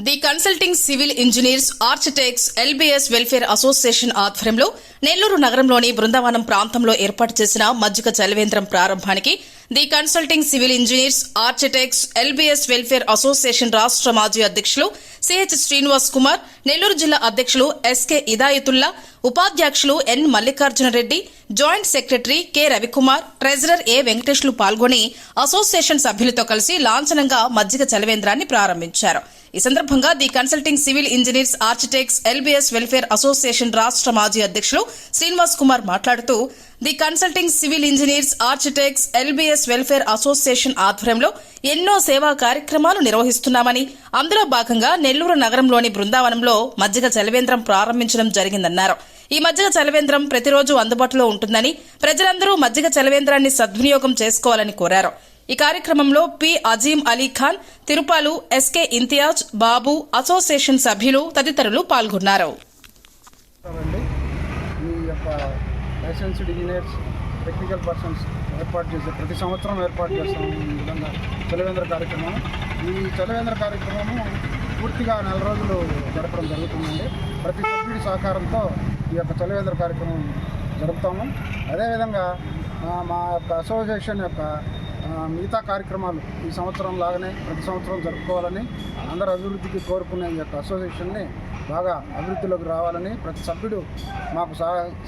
The consulting civil engineers architects LBS welfare association ఆధ్వర్యంలో నెల్లూరు నగరంలోని బృందావనం ప్రాంతంలో ఏర్పాటు చేసిన మజ్జిగ చలివేంద్రం ప్రారంభానికి the consulting civil engineers architects LBS welfare association రాష్ట్ర మాజీ అధ్యక్షులు సిహెచ్ శ్రీనివాస్ కుమార్, నెల్లూరు జిల్లా అధ్యక్షులు ఎస్కే ఇదాయతుల్లా, ఉపాధ్యక్షులు N Mallikarjuna Reddy, joint secretary K Ravikumar, treasurer A వెంకటేష్లు పాల్గొని అసోసియేషన్ సభ్యులతో కలిసి లాంఛనంగా మజ్జిగ చలివేంద్రాన్ని ప్రారంభించారు. ఈ సందర్భంగా the consulting civil engineers architects LBS welfare association రాష్ట్ర మాజీ అధ్యక్షులు శ్రీనివాస్ కుమార్ మాట్లాడుతూ, the consulting civil engineers architects LBS welfare association ఆధ్వర్యంలో ఎన్నో సేవా కార్యక్రమాలు నిర్వహిస్తున్నామని, అందులో భాగంగా నెల్లూరు నగరంలోని బృందావనంలో మజ్జిగ చలివేంద్రం ప్రారంభించడం జరిగిందన్నారు. ఈ మజ్జిగ చలివేంద్రం ప్రతిరోజు అందుబాటులో ఉంటుందని, ప్రజలందరూ మజ్జిగ చలివేంద్రాన్ని సద్వినియోగం చేసుకోవాలని కోరారు. ఈ కార్యక్రమంలో పి అజీం అలీ ఖాన్, తిరుపాలు, ఎస్కే ఇంతియాజ్, బాబు, అసోసియేషన్ సభ్యులు తదితరులు పాల్గొన్నారు. లైసెన్స్డ్ ఇంజనీర్స్, టెక్నికల్ పర్సన్స్ ఏర్పాటు చేసే ప్రతి సంవత్సరం ఏర్పాటు చేస్తాము ఈ విధంగా చలివేంద్ర కార్యక్రమం. ఈ చలివేంద్ర కార్యక్రమము పూర్తిగా 4 రోజులు జరపడం జరుగుతుందండి. ప్రతి సభ్యుడి సహకారంతో ఈ యొక్క చలివేంద్ర కార్యక్రమం జరుపుతాము. అదేవిధంగా మా యొక్క అసోసియేషన్ యొక్క మిగతా కార్యక్రమాలు ఈ సంవత్సరం లాగానే ప్రతి సంవత్సరం జరుపుకోవాలని, అందరి అభివృద్ధికి కోరుకునే ఈ యొక్క అసోసియేషన్ని బాగా అభివృద్ధిలోకి రావాలని, ప్రతి సభ్యుడు మాకు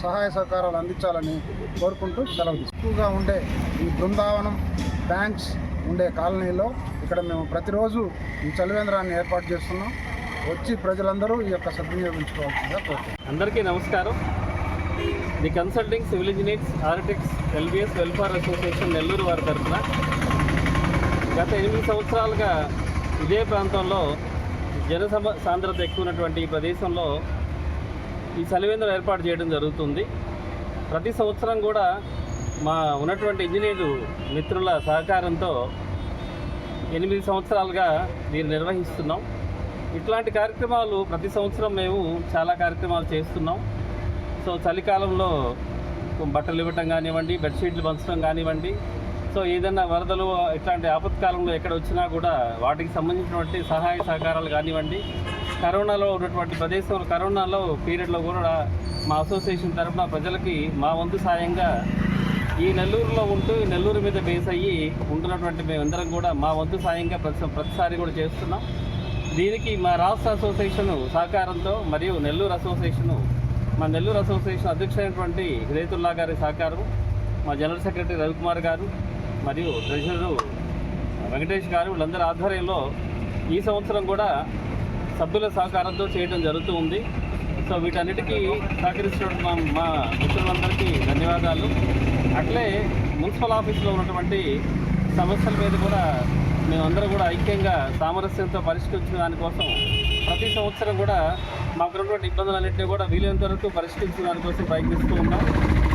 సహాయ సహకారాలు అందించాలని కోరుకుంటూ సెలవు. ఎక్కువగా ఉండే ఈ బృందావనం బ్యాంక్స్ ఉండే కాలనీలో ఇక్కడ మేము ప్రతిరోజు ఈ చలివేంద్రాన్ని ఏర్పాటు చేస్తున్నాం. వచ్చి ప్రజలందరూ ఈ యొక్క సద్వినియోగించుకోవాల్సిందిగా కోరుతున్నాం. అందరికీ నమస్కారం. The consulting civil engineers architects LBS welfare association Nellore వారి తరఫున గత 8 సంవత్సరాలుగా ఇదే ప్రాంతంలో సాంద్రత ఎక్కువ ఉన్నటువంటి ఈ ప్రదేశంలో ఈ చలివేంద్రం ఏర్పాటు చేయడం జరుగుతుంది. ప్రతి సంవత్సరం కూడా మా ఉన్నటువంటి ఇంజనీరు మిత్రుల సహకారంతో 8 సంవత్సరాలుగా దీన్ని నిర్వహిస్తున్నాం. ఇట్లాంటి కార్యక్రమాలు ప్రతి సంవత్సరం మేము చాలా కార్యక్రమాలు చేస్తున్నాం. సో చలికాలంలో బట్టలు ఇవ్వటం కానివ్వండి, బెడ్షీట్లు పంచడం కానివ్వండి, సో ఏదైనా వరదలు ఇట్లాంటి ఆపత్కాలంలో ఎక్కడ వచ్చినా కూడా వాటికి సంబంధించినటువంటి సహాయ సహకారాలు కానివ్వండి, కరోనాలో ఉన్నటువంటి ప్రదేశంలో కరోనాలో పీరియడ్లో కూడా మా అసోసియేషన్ తరఫున ప్రజలకి మా వంతు సాయంగా ఈ నెల్లూరులో ఉంటూ ఈ నెల్లూరు మీద బేస్ అయ్యి ఉంటున్నటువంటి మేమందరం కూడా మా వంతు సాయంగా ప్రతిసారి కూడా చేస్తున్నాం. దీనికి మా రాష్ట్ర అసోసియేషన్ సహకారంతో మరియు నెల్లూరు అసోసియేషన్ అధ్యక్షుడైనటువంటి హిదాయతుల్లా గారి సహకారం, మా జనరల్ సెక్రటరీ రవికుమార్ గారు మరియు ట్రెజరర్ వెంకటేష్ గారు, వీళ్ళందరి ఆధ్వర్యంలో ఈ సంవత్సరం కూడా సభ్యుల సహకారంతో చేయడం జరుగుతూ ఉంది. సో వీటన్నిటికీ సహకరిస్తున్న మా మిత్రులందరికీ ధన్యవాదాలు. అట్లే మున్సిపల్ ఆఫీస్లో ఉన్నటువంటి సమస్యల మీద కూడా మేమందరం కూడా ఐక్యంగా సామరస్యంతో పరిష్కరించిన దానికోసం ప్రతి సంవత్సరం కూడా మాకున్నటువంటి ఇబ్బందులన్నింటినీ కూడా వీలైనంత వరకు పరిష్కరించిన దానికోసం ప్రయత్నిస్తూ ఉన్నాం.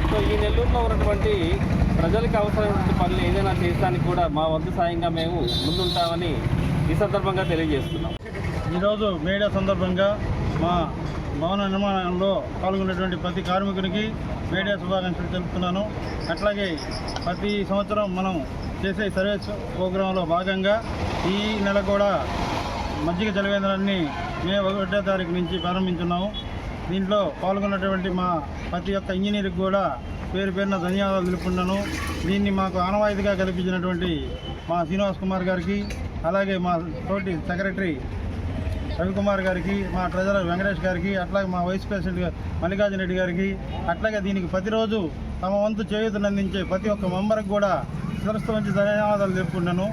సో ఈ నెల్లూరులో ఉన్నటువంటి ప్రజలకు అవసరమైనటువంటి పనులు ఏదైనా చేయడానికి కూడా మా వంతు సాయంగా మేము ముందుంటామని ఈ సందర్భంగా తెలియజేస్తున్నాం. ఈరోజు మేడే సందర్భంగా మా భవన నిర్మాణంలో పాల్గొన్నటువంటి ప్రతి కార్మికునికి మేడే శుభాకాంక్షలు తెలుపుతున్నాను. అట్లాగే ప్రతి సంవత్సరం మనం చేసే సర్వీస్ ప్రోగ్రాంలో భాగంగా ఈ నెల కూడా మజ్జిగ చలివేంద్రాన్ని మే 1వ తారీఖు నుంచి ప్రారంభించున్నాము. దీంట్లో పాల్గొన్నటువంటి మా ప్రతి ఒక్క ఇంజనీర్కి కూడా పేరున ధన్యవాదాలు తెలుపుతున్నాను. దీన్ని మాకు ఆనవాయితీగా కల్పించినటువంటి మా శ్రీనివాస్ కుమార్ గారికి, అలాగే మా తోటి సెక్రటరీ రవికుమార్ గారికి, మా ట్రెజరర్ వెంకటేష్ గారికి, అట్లాగే మా వైస్ ప్రెసిడెంట్ మల్లికార్జున రెడ్డి గారికి, అట్లాగే దీనికి ప్రతిరోజు తమ వంతు చేయూతనందించే ప్రతి ఒక్క మెంబర్కి కూడా శిరస్సు నుంచి ధన్యవాదాలు తెలుపుకుంటున్నాను.